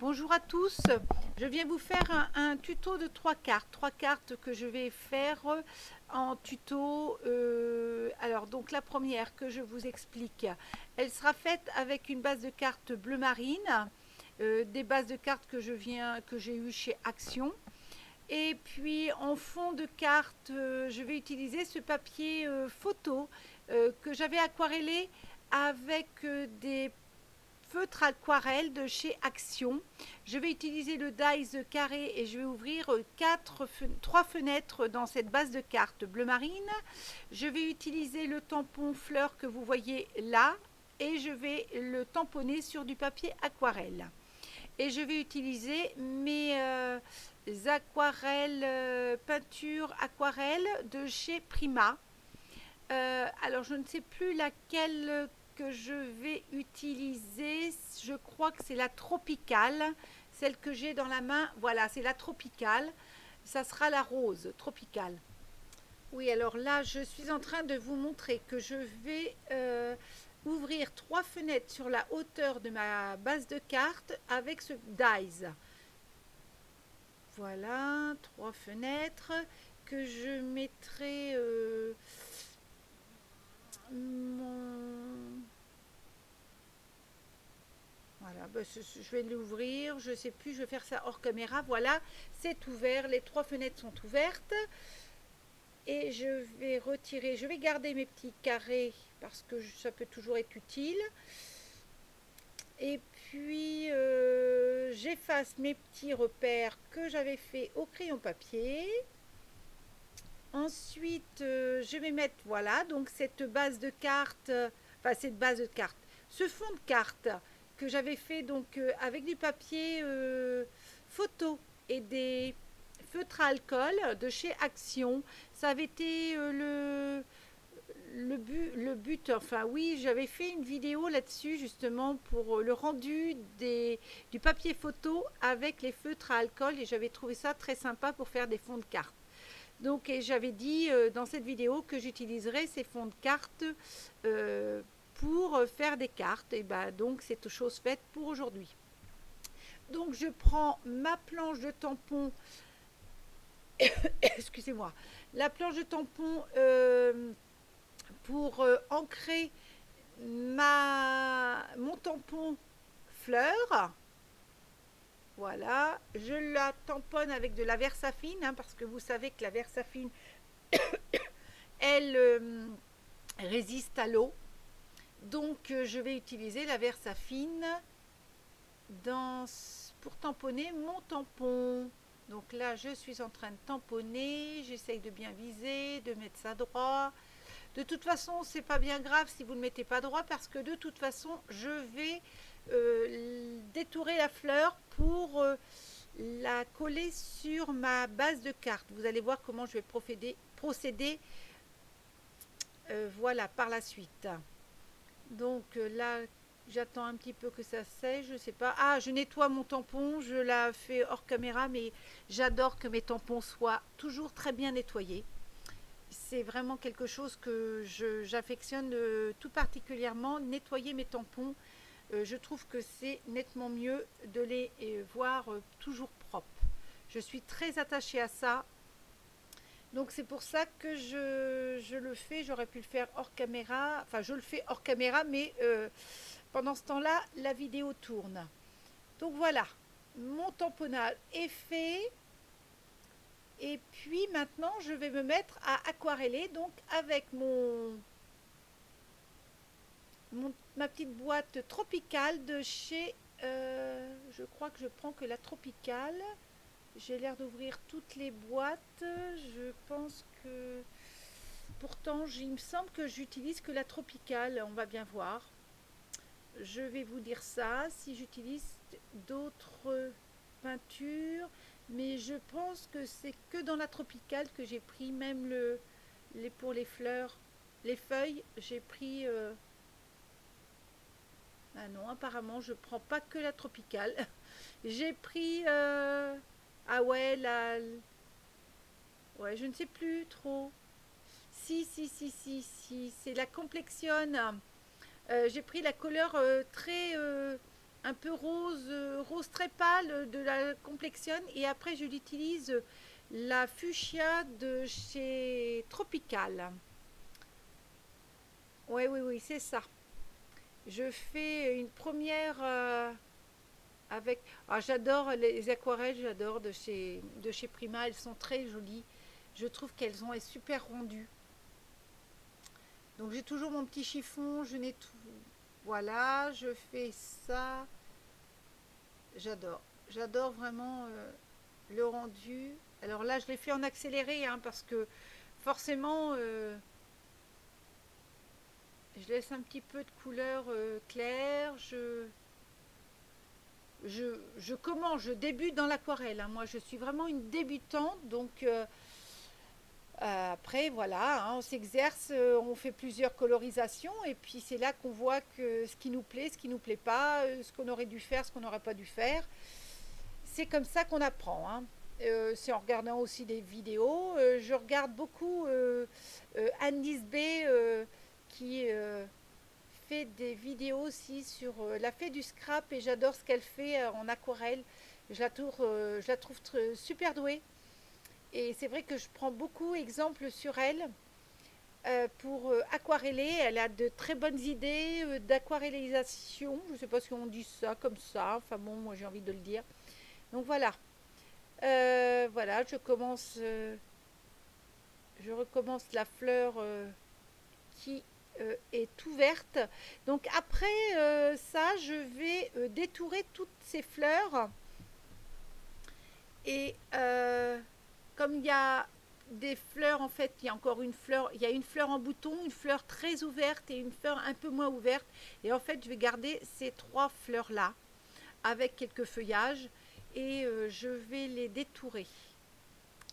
Bonjour à tous, je viens vous faire un tuto de trois cartes que je vais faire en tuto. Alors donc la première que je vous explique, elle sera faite avec une base de cartes bleu marine, des bases de cartes que j'ai eues chez Action. Et puis en fond de carte, je vais utiliser ce papier photo que j'avais aquarellé avec des feutre aquarelle de chez Action. Je vais utiliser le dies carré et je vais ouvrir 3 fenêtres dans cette base de cartes bleu marine. Je vais utiliser le tampon fleur que vous voyez là et je vais le tamponner sur du papier aquarelle. Et je vais utiliser mes aquarelles, peinture aquarelle de chez Prima. Alors, je ne sais plus laquelle que je vais utiliser. Je crois que c'est la tropicale, celle que j'ai dans la main. Voilà, c'est la tropicale. Ça sera la rose tropicale. Oui, alors là, je suis en train de vous montrer que je vais ouvrir 3 fenêtres sur la hauteur de ma base de cartes avec ce dies. Voilà, 3 fenêtres que je mettrai mon... Voilà, bah, je vais l'ouvrir, je ne sais plus, je vais faire ça hors caméra. Voilà, c'est ouvert, les 3 fenêtres sont ouvertes. Et je vais retirer, je vais garder mes petits carrés parce que ça peut toujours être utile. Et puis, j'efface mes petits repères que j'avais fait au crayon papier. Ensuite, je vais mettre, voilà, donc cette base de cartes, cette base de cartes, ce fond de cartes que j'avais fait donc avec du papier photo et des feutres à alcool de chez Action. Ça avait été le but, enfin oui, j'avais fait une vidéo là-dessus justement pour le rendu du papier photo avec les feutres à alcool et j'avais trouvé ça très sympa pour faire des fonds de cartes. Donc, et j'avais dit dans cette vidéo que j'utiliserais ces fonds de cartes pour faire des cartes. Et ben donc, c'est chose faite pour aujourd'hui. Donc, je prends ma planche de tampon, excusez-moi, la planche de tampon pour ancrer mon tampon fleur. Voilà, je la tamponne avec de la Versafine, hein, parce que vous savez que la Versafine, elle résiste à l'eau. Donc, je vais utiliser la Versafine pour tamponner mon tampon. Donc là, je suis en train de tamponner. J'essaye de bien viser, de mettre ça droit. De toute façon, c'est pas bien grave si vous ne mettez pas droit parce que de toute façon, je vais détourer la fleur pour la coller sur ma base de cartes. Vous allez voir comment je vais procéder voilà, par la suite. Donc là, j'attends un petit peu que ça sèche, je sais pas. Ah, je nettoie mon tampon, je la fais hors caméra, mais j'adore que mes tampons soient toujours très bien nettoyés. C'est vraiment quelque chose que j'affectionne tout particulièrement, nettoyer mes tampons. Je trouve que c'est nettement mieux de les voir toujours propres. Je suis très attachée à ça. Donc c'est pour ça que je le fais. J'aurais pu le faire hors caméra. Enfin, je le fais hors caméra, mais pendant ce temps-là, la vidéo tourne. Donc voilà, mon tamponnage est fait. Et puis maintenant, je vais me mettre à aquareller. Donc avec ma petite boîte tropicale de chez... je crois que je prends que la tropicale. J'ai l'air d'ouvrir toutes les boîtes. Je pense que... Pourtant, il me semble que j'utilise que la tropicale. On va bien voir. Je vais vous dire ça. Si j'utilise d'autres peintures. Mais je pense que c'est que dans la tropicale que j'ai pris. Même pour les fleurs. Les feuilles, j'ai pris... Ah non, apparemment, je prends pas que la tropicale. J'ai pris... Ah ouais, ouais, je ne sais plus trop. Si, c'est la complexion. J'ai pris la couleur très un peu rose, rose très pâle de la complexion. Et après, je l'utilise la fuchsia de chez Tropical. Oui, oui, oui, c'est ça. Je fais une première avec... Ah, j'adore les aquarelles, j'adore de chez Prima. Elles sont très jolies. Je trouve qu'elles ont un super rendu. Donc j'ai toujours mon petit chiffon, je n'ai tout. Voilà, je fais ça. J'adore. J'adore vraiment le rendu. Alors là, je l'ai fait en accéléré hein, parce que forcément, je laisse un petit peu de couleur claire. Je commence, je débute dans l'aquarelle. Hein. Moi, je suis vraiment une débutante. Donc après, voilà, hein, on s'exerce, on fait plusieurs colorisations. Et puis c'est là qu'on voit que ce qui nous plaît, ce qui nous plaît pas, ce qu'on aurait dû faire, ce qu'on n'aurait pas dû faire. C'est comme ça qu'on apprend. Hein. C'est en regardant aussi des vidéos. Je regarde beaucoup Anne Lisbé qui fait des vidéos aussi sur la fait du scrap et j'adore ce qu'elle fait en aquarelle. Je la trouve super douée et c'est vrai que je prends beaucoup exemple sur elle pour aquareller. Elle a de très bonnes idées d'aquarellisation. Je ne sais pas si on dit ça comme ça. Enfin bon, moi j'ai envie de le dire. Donc voilà. Voilà, je recommence la fleur qui est ouverte. Donc après ça, je vais détourer toutes ces fleurs. Et comme il y a des fleurs, en fait, il y a encore une fleur, il y a une fleur en bouton, une fleur très ouverte et une fleur un peu moins ouverte. Et en fait, je vais garder ces trois fleurs-là avec quelques feuillages et je vais les détourer.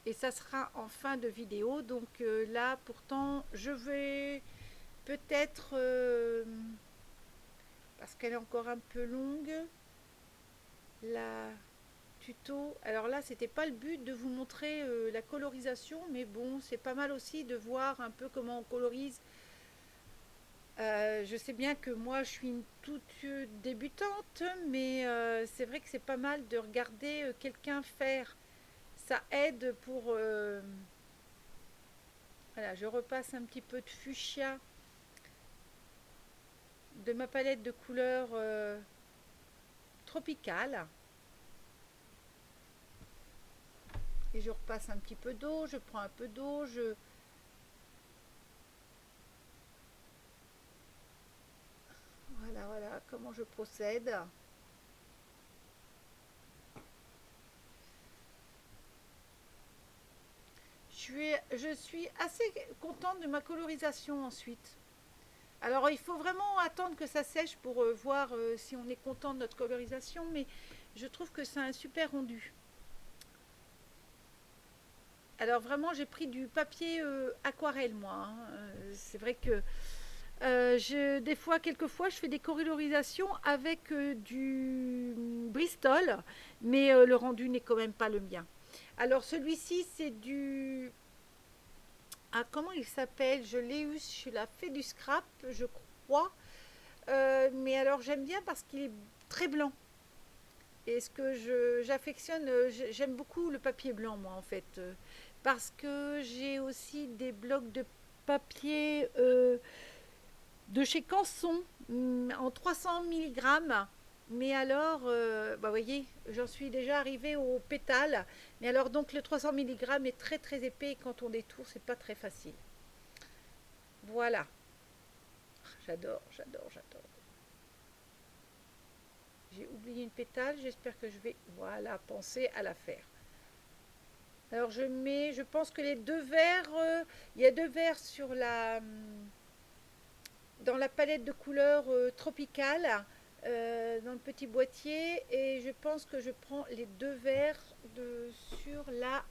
Et ça sera en fin de vidéo. Donc là, pourtant, je vais peut-être, parce qu'elle est encore un peu longue, la tuto. Alors là, c'était pas le but de vous montrer la colorisation, mais bon, c'est pas mal aussi de voir un peu comment on colorise. Je sais bien que moi, je suis une toute débutante, mais c'est vrai que c'est pas mal de regarder quelqu'un faire. Ça aide pour... voilà, je repasse un petit peu de fuchsia de ma palette de couleurs tropicale. Et je repasse un petit peu d'eau, je prends un peu d'eau, voilà, voilà comment je procède. Je suis assez contente de ma colorisation ensuite. Alors il faut vraiment attendre que ça sèche pour voir si on est content de notre colorisation, mais je trouve que c'est un super rendu. Alors vraiment j'ai pris du papier aquarelle moi. Hein. C'est vrai que des fois, quelquefois, je fais des colorisations avec du Bristol, mais le rendu n'est quand même pas le mien. Alors celui-ci, c'est du... Ah, comment il s'appelle? Je l'ai eu, je l'ai fait du scrap, je crois. Mais alors j'aime bien parce qu'il est très blanc. Et ce que j'affectionne, j'aime beaucoup le papier blanc, moi, en fait. Parce que j'ai aussi des blocs de papier de chez Canson en 300 milligrammes. Mais alors, bah voyez, j'en suis déjà arrivée au pétale. Mais alors, donc, le 300 milligrammes est très très épais et quand on détourne, c'est pas très facile. Voilà. J'adore, j'adore, j'adore. J'ai oublié une pétale, j'espère que je vais, voilà, penser à la faire. Alors, je pense que les deux verres, il y a deux verres sur dans la palette de couleurs tropicale dans le petit boîtier et je pense que je prends les deux verres sur la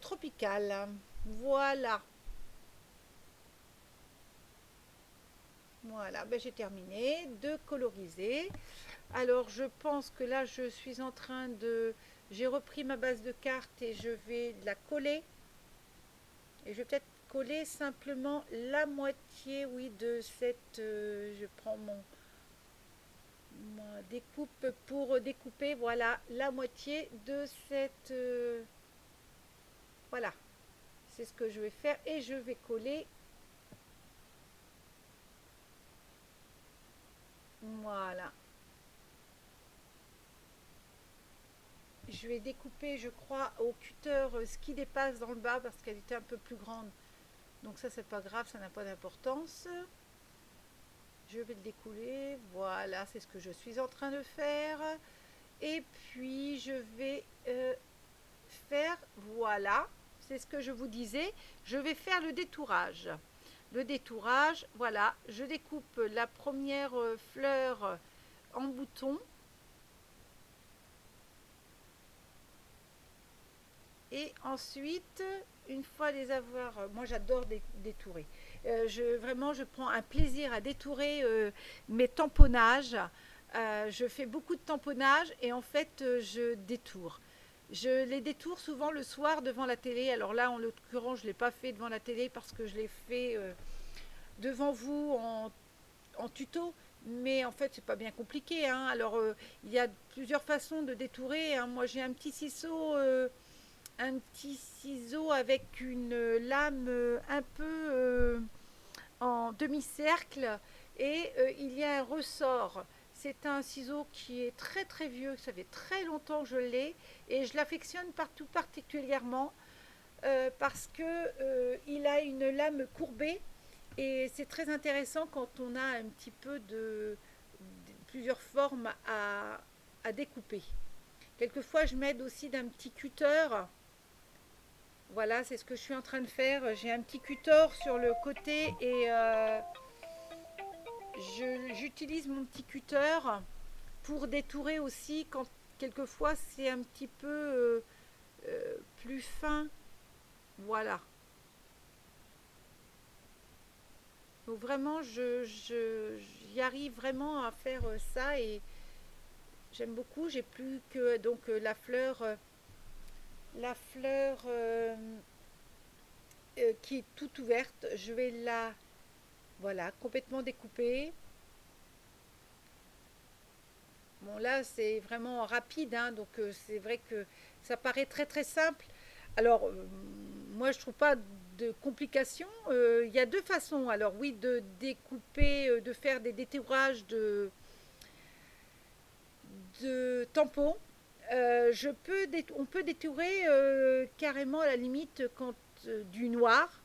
tropicale. Voilà. Voilà, ben j'ai terminé de coloriser. Alors je pense que là je suis en train de... J'ai repris ma base de cartes et je vais la coller. Et je vais peut-être coller simplement la moitié, oui, de cette... je prends mon découpe pour découper, voilà, la moitié de cette... voilà, c'est ce que je vais faire et je vais coller. Voilà. Je vais découper, je crois, au cutter ce qui dépasse dans le bas parce qu'elle était un peu plus grande. Donc ça, c'est pas grave, ça n'a pas d'importance. Je vais le découler. Voilà, c'est ce que je suis en train de faire. Et puis, je vais faire, voilà, c'est ce que je vous disais. Je vais faire le détourage. Le détourage, voilà, je découpe la première fleur en bouton. Et ensuite, une fois les avoir, moi j'adore détourer. Vraiment, je prends un plaisir à détourer mes tamponnages. Je fais beaucoup de tamponnage et en fait, je détourne. Je les détourne souvent le soir devant la télé. Alors là, en l'occurrence, je ne l'ai pas fait devant la télé parce que je l'ai fait devant vous en tuto. Mais en fait, c'est pas bien compliqué, hein. Alors, il y a plusieurs façons de détourer, hein. Moi, j'ai un petit ciseau avec une lame un peu en demi-cercle et il y a un ressort. C'est un ciseau qui est très très vieux, ça fait très longtemps que je l'ai et je l'affectionne partout particulièrement parce que il a une lame courbée et c'est très intéressant quand on a un petit peu de plusieurs formes à découper. Quelquefois, je m'aide aussi d'un petit cutter. Voilà, c'est ce que je suis en train de faire. J'ai un petit cutter sur le côté et j'utilise mon petit cutter pour détourer aussi quand quelquefois c'est un petit peu plus fin. Voilà. Donc vraiment, j'y arrive vraiment à faire ça et j'aime beaucoup. J'ai plus que donc la fleur qui est toute ouverte. Je vais la voilà complètement découper. Bon, là, c'est vraiment rapide, hein, donc c'est vrai que ça paraît très très simple. Alors, moi, je trouve pas de complications. Il y a deux façons. Alors, oui, de découper, de faire des détourages de tampons. On peut détourer carrément à la limite quand du noir.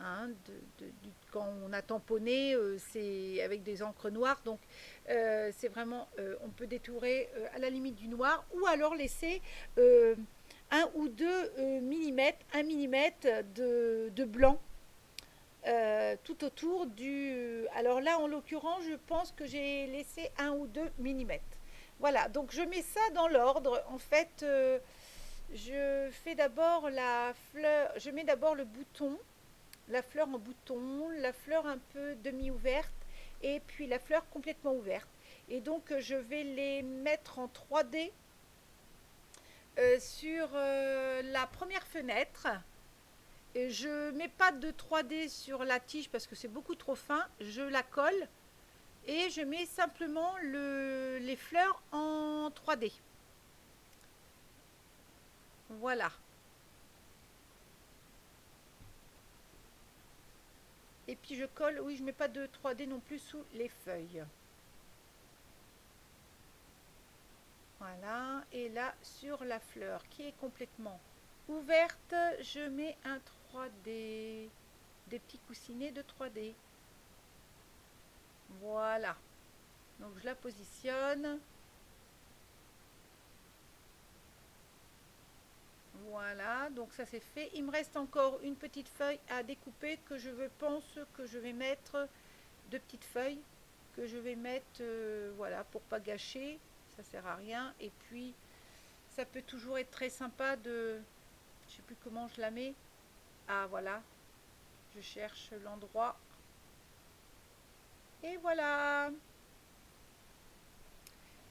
Hein, quand on a tamponné, c'est avec des encres noires, donc c'est vraiment, on peut détourer à la limite du noir, ou alors laisser un ou deux millimètres, un millimètre de blanc tout autour du. Alors là, en l'occurrence, je pense que j'ai laissé un ou deux millimètres. Voilà, donc je mets ça dans l'ordre. En fait, je fais d'abord la fleur, je mets d'abord le bouton, la fleur en bouton, la fleur un peu demi-ouverte et puis la fleur complètement ouverte. Et donc je vais les mettre en 3D sur la première fenêtre. Et je ne mets pas de 3D sur la tige parce que c'est beaucoup trop fin. Je la colle et je mets simplement les fleurs en 3D. Voilà. Et puis je colle, oui, je ne mets pas de 3D non plus sous les feuilles. Voilà, et là sur la fleur qui est complètement ouverte, je mets un 3D, des petits coussinets de 3D. Voilà, donc je la positionne. Voilà, donc ça c'est fait. Il me reste encore une petite feuille à découper que pense que je vais mettre, deux petites feuilles que je vais mettre, voilà, pour pas gâcher, ça sert à rien. Et puis ça peut toujours être très sympa de, je sais plus comment je la mets. Ah voilà, je cherche l'endroit. Et voilà.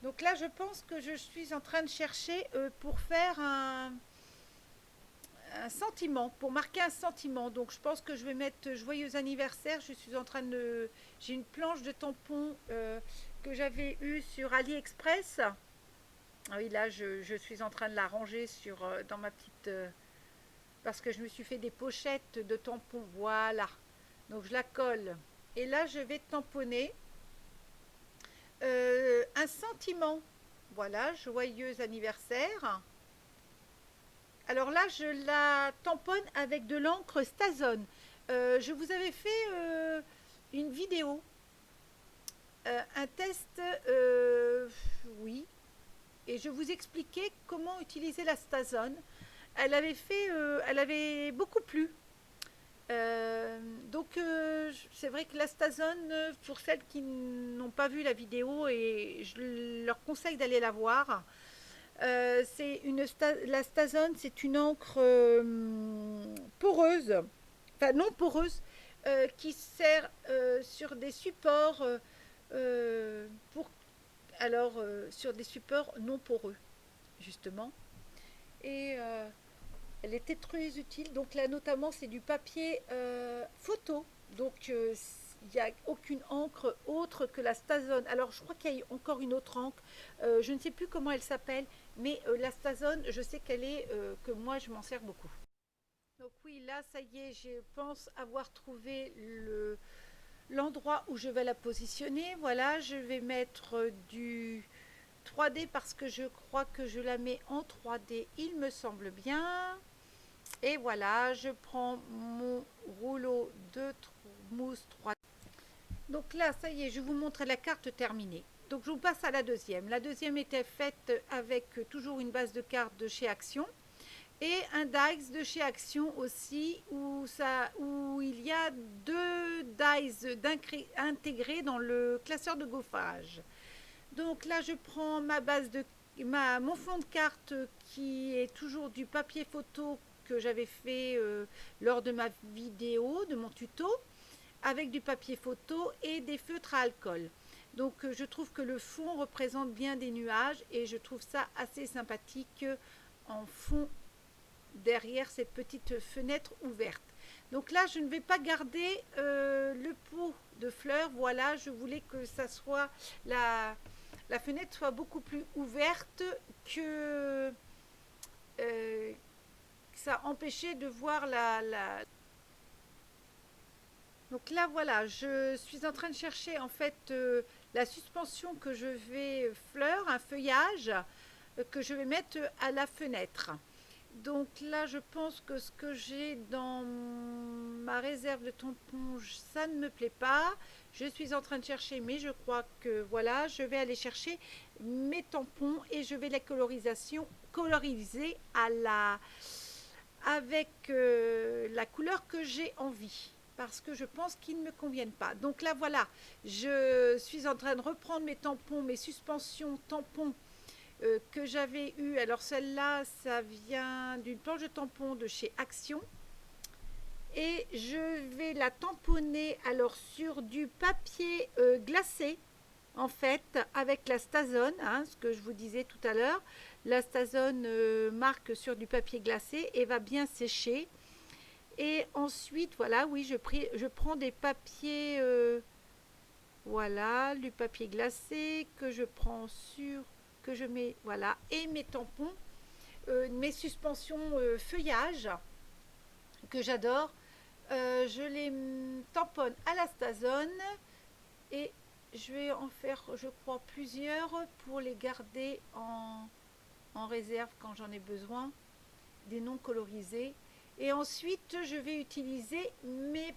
Donc là, je pense que je suis en train de chercher pour faire un sentiment, pour marquer un sentiment. Donc je pense que je vais mettre joyeux anniversaire. Je suis en train de... J'ai une planche de tampons que j'avais eue sur AliExpress. Ah oui, là, je suis en train de la ranger dans ma petite... parce que je me suis fait des pochettes de tampons. Voilà. Donc, je la colle. Et là, je vais tamponner un sentiment. Voilà, joyeux anniversaire. Alors là, je la tamponne avec de l'encre Stazone. Je vous avais fait une vidéo, un test, oui, et je vous expliquais comment utiliser la Stazone. Elle avait beaucoup plu. Donc c'est vrai que la Stazone, pour celles qui n'ont pas vu la vidéo, et je leur conseille d'aller la voir. La Stazone, c'est une encre poreuse, enfin non poreuse, qui sert sur des supports pour sur des supports non poreux justement. Et elle était très utile. Donc là notamment c'est du papier photo. Donc il n'y a aucune encre autre que la Stazone. Alors je crois qu'il y a encore une autre encre. Je ne sais plus comment elle s'appelle, mais la Stazone, je sais qu'elle est que moi je m'en sers beaucoup. Donc oui, là ça y est, je pense avoir trouvé l'endroit où je vais la positionner. Voilà, je vais mettre du 3D parce que je crois que je la mets en 3D, il me semble bien. Et voilà, je prends mon rouleau de mousse 3D. Donc là, ça y est, je vous montre la carte terminée. Donc je vous passe à la deuxième. La deuxième était faite avec toujours une base de cartes de chez Action et un dies de chez Action aussi où il y a deux dies intégrés dans le classeur de gaufrage. Donc là, je prends mon fond de carte qui est toujours du papier photo que j'avais fait lors de ma vidéo, de mon tuto, avec du papier photo et des feutres à alcool. Donc je trouve que le fond représente bien des nuages et je trouve ça assez sympathique en fond derrière cette petite fenêtre ouverte. Donc là, je ne vais pas garder le pot de fleurs. Voilà, je voulais que ça soit la fenêtre soit beaucoup plus ouverte que ça empêchait de voir Donc là, voilà, je suis en train de chercher en fait la suspension que je vais un feuillage que je vais mettre à la fenêtre. Donc là, je pense que ce que j'ai dans ma réserve de tampons, ça ne me plaît pas. Je suis en train de chercher, mais je crois que voilà, je vais aller chercher mes tampons et je vais les coloriser avec la couleur que j'ai envie parce que je pense qu'ils ne me conviennent pas. Donc là, voilà, je suis en train de reprendre mes tampons, mes suspensions tampons que j'avais eu. Alors celle-là, ça vient d'une planche de tampons de chez Action. Et je vais la tamponner alors sur du papier glacé, en fait, avec la Stazone, hein, ce que je vous disais tout à l'heure. La Stazone marque sur du papier glacé et va bien sécher. Et ensuite, voilà, oui, je prends des papiers, voilà, du papier glacé que je prends que je mets, voilà, et mes tampons, mes suspensions feuillage que j'adore. Je les tamponne à la Stazone et je vais en faire, je crois, plusieurs pour les garder en réserve quand j'en ai besoin, des non colorisés. Et ensuite, je vais utiliser mes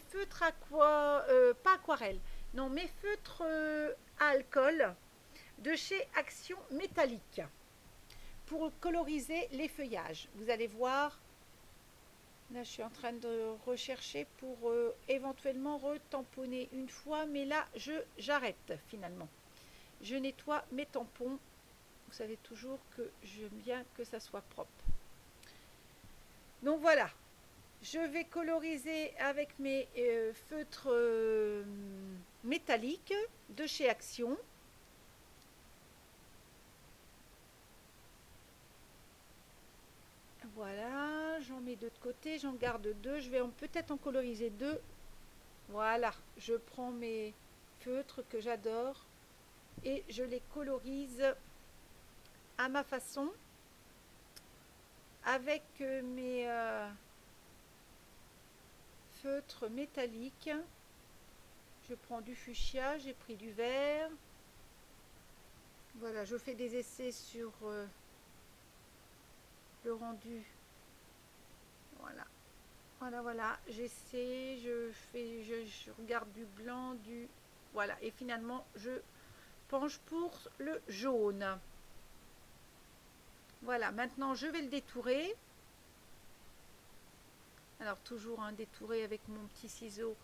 feutres pas aquarelle, non, mes feutres à alcool de chez Action Métallique pour coloriser les feuillages. Vous allez voir, là je suis en train de rechercher pour éventuellement retamponner une fois, mais là j'arrête finalement. Je nettoie mes tampons. Vous savez toujours que j'aime bien que ça soit propre. Donc voilà, je vais coloriser avec mes feutres métalliques de chez Action. Voilà, j'en mets deux de côté, j'en garde deux. Je vais peut-être en coloriser deux. Voilà, je prends mes feutres que j'adore et je les colorise à ma façon avec mes feutres métalliques. Je prends du fuchsia, j'ai pris du vert. Voilà, je fais des essais sur le rendu. Voilà, voilà. J'essaie, je regarde du blanc, du... Voilà, et finalement, je penche pour le jaune. Voilà, maintenant, je vais le détourer. Alors, toujours un détouré avec mon petit ciseau.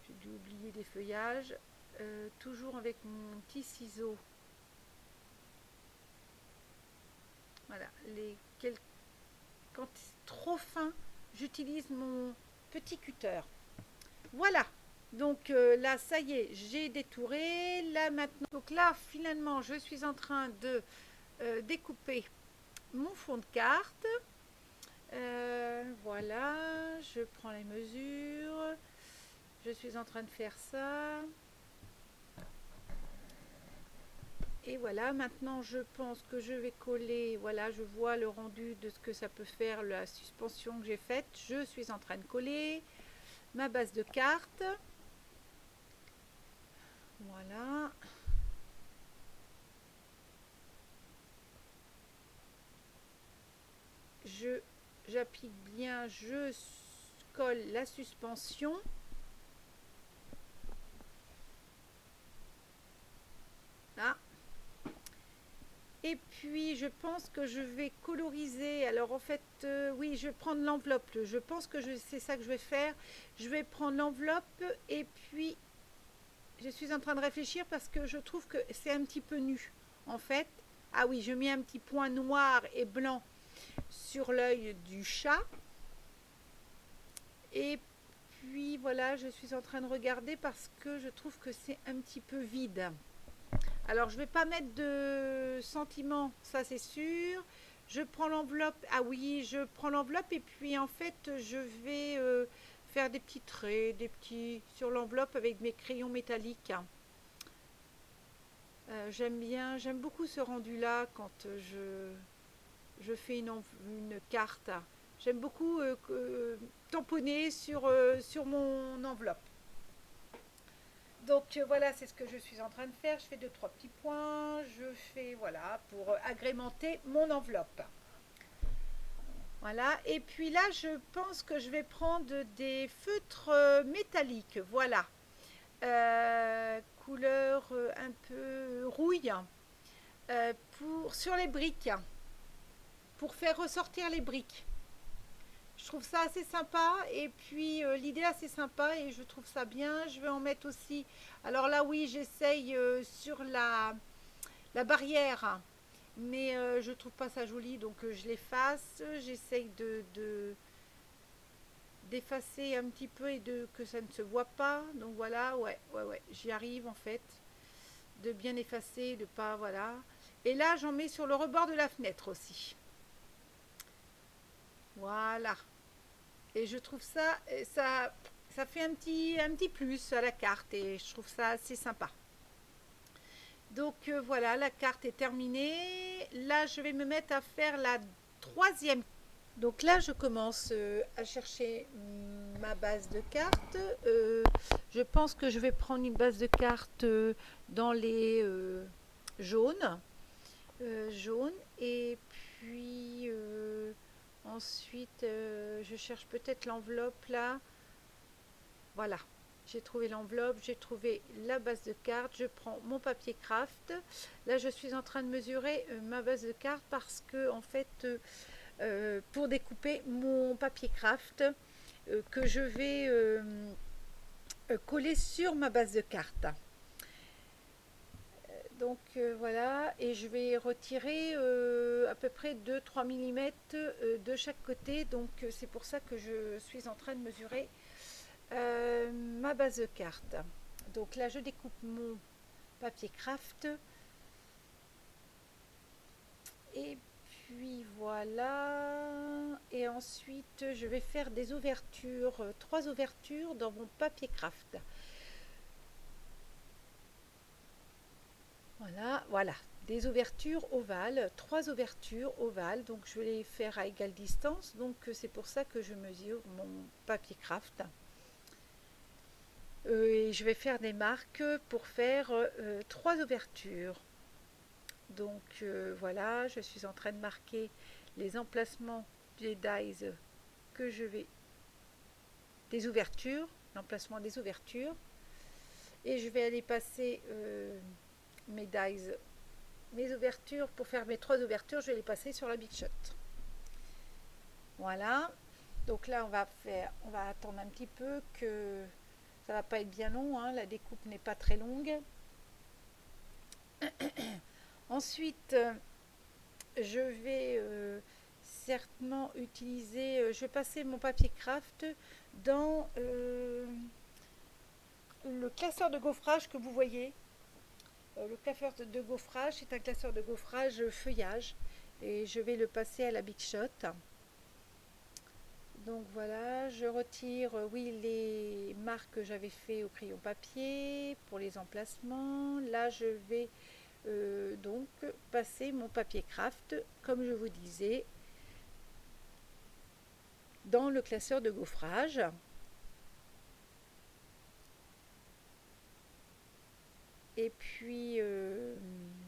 J'ai dû oublier des feuillages. Toujours avec mon petit ciseau. Voilà, quand c'est trop fin, j'utilise mon petit cutter. Voilà, donc là, ça y est, j'ai détouré. Là, maintenant, donc là, finalement, je suis en train de découper mon fond de carte. Voilà, je prends les mesures. Je suis en train de faire ça. Et voilà, maintenant je pense que je vais coller, voilà, je vois le rendu de ce que ça peut faire, la suspension que j'ai faite. Je suis en train de coller ma base de carte. Voilà. J'applique bien, je colle la suspension. Là. Et puis je pense que je vais coloriser. Alors en fait, oui, je vais prendre l'enveloppe. Je pense que c'est ça que je vais faire. Je vais prendre l'enveloppe et puis je suis en train de réfléchir parce que je trouve que c'est un petit peu nu. En fait, ah oui, je mets un petit point noir et blanc sur l'œil du chat. Et puis voilà, je suis en train de regarder parce que je trouve que c'est un petit peu vide. Alors, je ne vais pas mettre de sentiments, ça c'est sûr. Je prends l'enveloppe. Ah oui, je prends l'enveloppe et puis en fait, je vais faire des petits traits, sur l'enveloppe avec mes crayons métalliques. J'aime beaucoup ce rendu-là quand je fais une carte. J'aime beaucoup tamponner sur mon enveloppe. Donc voilà, c'est ce que je suis en train de faire. Je fais 2-3 petits points. Je fais, voilà, pour agrémenter mon enveloppe. Voilà, et puis là, je pense que je vais prendre des feutres métalliques. Voilà, couleur un peu rouille sur les briques, pour faire ressortir les briques. Je trouve ça assez sympa et puis l'idée assez sympa et je trouve ça bien. Je vais en mettre aussi. Alors là, oui, j'essaye sur la barrière, mais je trouve pas ça joli donc je l'efface. J'essaye d'effacer un petit peu et que ça ne se voit pas. Donc voilà, ouais, j'y arrive en fait. De bien effacer, de pas, voilà. Et là, j'en mets sur le rebord de la fenêtre aussi. Voilà. Et je trouve ça fait un petit plus à la carte et je trouve ça assez sympa. Donc voilà, la carte est terminée. Là, je vais me mettre à faire la troisième. Donc là, je commence à chercher ma base de cartes. Je pense que je vais prendre une base de cartes dans les jaunes. Jaunes. Et puis ensuite, je cherche peut-être l'enveloppe là. Voilà, j'ai trouvé l'enveloppe, j'ai trouvé la base de carte. Je prends mon papier craft. Là, je suis en train de mesurer ma base de carte parce que, en fait, pour découper mon papier craft que je vais coller sur ma base de carte. Donc voilà, et je vais retirer à peu près 2-3 mm de chaque côté. Donc c'est pour ça que je suis en train de mesurer ma base de carte. Donc là, je découpe mon papier craft. Et puis voilà. Et ensuite, je vais faire des ouvertures, 3 ouvertures dans mon papier craft. Voilà, voilà, des ouvertures ovales, trois ouvertures ovales, donc je vais les faire à égale distance, donc c'est pour ça que je mesure mon papier craft. Et je vais faire des marques pour faire trois ouvertures. Donc voilà, je suis en train de marquer les emplacements des dies que je vais, des ouvertures, l'emplacement des ouvertures, et je vais aller passer mes dies, mes ouvertures pour faire mes trois ouvertures, je vais les passer sur la Big Shot. Voilà, donc là on va attendre un petit peu que ça va pas être bien long, hein, la découpe n'est pas très longue. Ensuite, je vais certainement utiliser, je vais passer mon papier craft dans le classeur de gaufrage que vous voyez. Le classeur de gaufrage est un classeur de gaufrage feuillage et je vais le passer à la Big Shot. Donc voilà, je retire oui les marques que j'avais fait au crayon papier pour les emplacements. Là je vais donc passer mon papier craft comme je vous disais dans le classeur de gaufrage. Et puis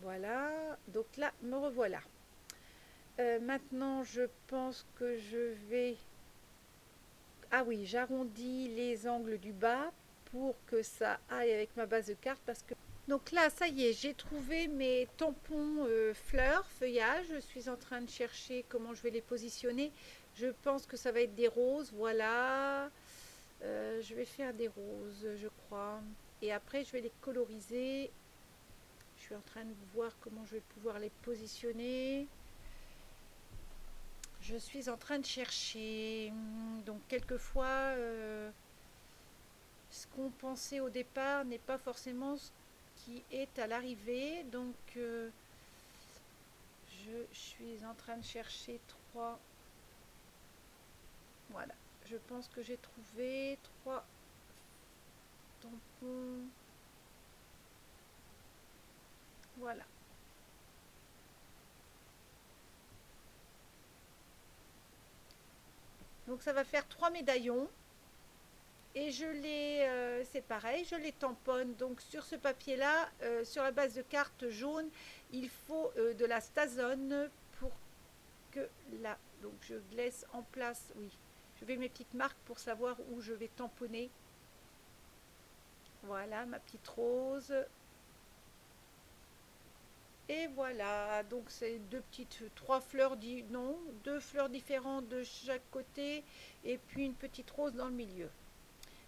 voilà, donc là me revoilà. Maintenant je pense que je vais, ah oui, j'arrondis les angles du bas pour que ça aille avec ma base de carte parce que donc là ça y est, j'ai trouvé mes tampons fleurs feuillage. Je suis en train de chercher comment je vais les positionner. Je pense que ça va être des roses, voilà. Je vais faire des roses je crois, et après je vais les coloriser. Je suis en train de voir comment je vais pouvoir les positionner. Je suis en train de chercher. Donc quelquefois, ce qu'on pensait au départ n'est pas forcément ce qui est à l'arrivée. Donc je suis en train de chercher trois. Voilà. Je pense que j'ai trouvé trois tampons. Voilà. Donc ça va faire trois médaillons. Et je les, c'est pareil, je les tamponne. Donc sur ce papier-là, sur la base de carte jaune, il faut de la Stazone pour que là, donc je laisse en place, oui, je vais mes petites marques pour savoir où je vais tamponner. Voilà, ma petite rose. Et voilà, donc c'est trois fleurs, non, deux fleurs différentes de chaque côté, et puis une petite rose dans le milieu.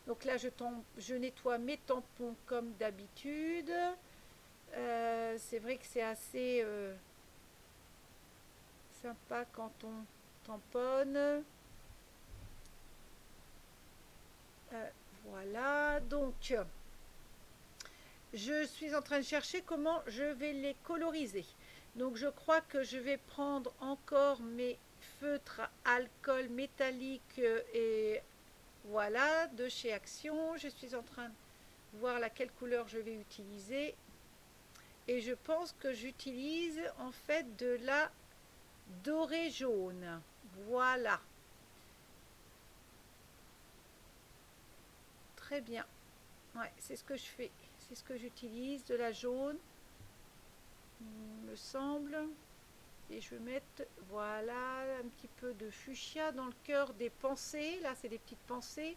Donc là, je nettoie mes tampons comme d'habitude. C'est vrai que c'est assez sympa quand on tamponne. Voilà, donc je suis en train de chercher comment je vais les coloriser. Donc je crois que je vais prendre encore mes feutres à alcool métallique et voilà, de chez Action. Je suis en train de voir laquelle couleur je vais utiliser. Et je pense que j'utilise en fait de la dorée jaune. Voilà. Très bien. Ouais, c'est ce que je fais. C'est ce que j'utilise, de la jaune, il me semble. Et je vais mettre, voilà, un petit peu de fuchsia dans le cœur des pensées. Là, c'est des petites pensées.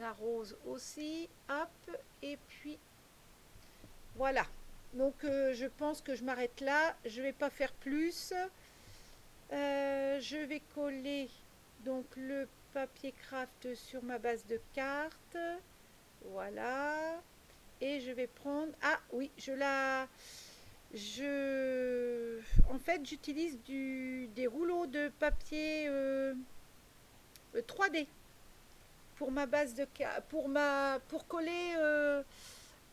La rose aussi. Hop. Et puis, voilà. Donc, je pense que je m'arrête là. Je ne vais pas faire plus. Je vais coller donc le papier craft sur ma base de carte. Voilà. Et je vais prendre, ah oui, en fait j'utilise des rouleaux de papier 3D pour ma base de pour coller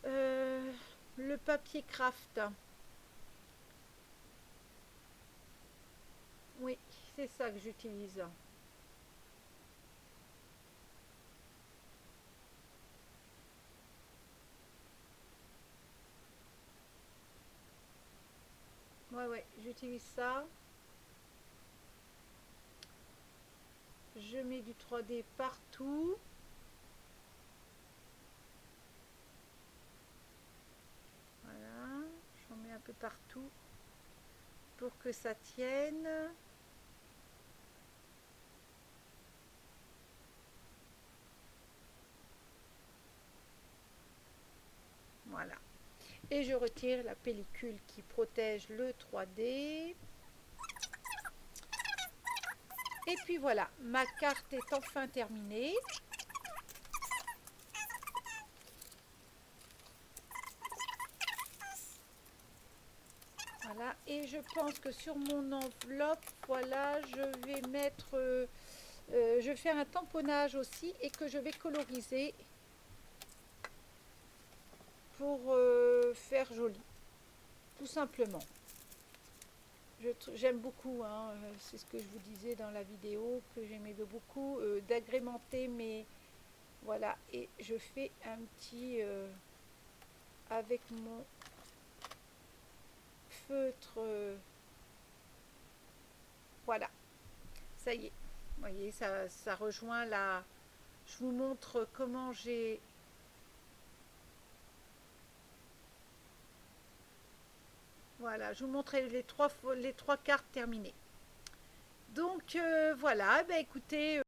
le papier craft. Oui, c'est ça que j'utilise. Ouais, j'utilise ça. Je mets du 3D partout. Voilà, j'en mets un peu partout pour que ça tienne. Voilà. Et je retire la pellicule qui protège le 3D. Et puis voilà, ma carte est enfin terminée. Voilà, et je pense que sur mon enveloppe, voilà, je vais mettre, je vais faire un tamponnage aussi et que je vais coloriser pour faire joli, tout simplement. J'aime beaucoup, hein, c'est ce que je vous disais dans la vidéo, que j'aimais beaucoup d'agrémenter mes... Voilà, et je fais un petit... avec mon feutre... voilà, ça y est. Vous voyez, ça rejoint la... Je vous montre comment j'ai... Voilà, je vous montre les trois cartes terminées. Donc voilà, bah écoutez...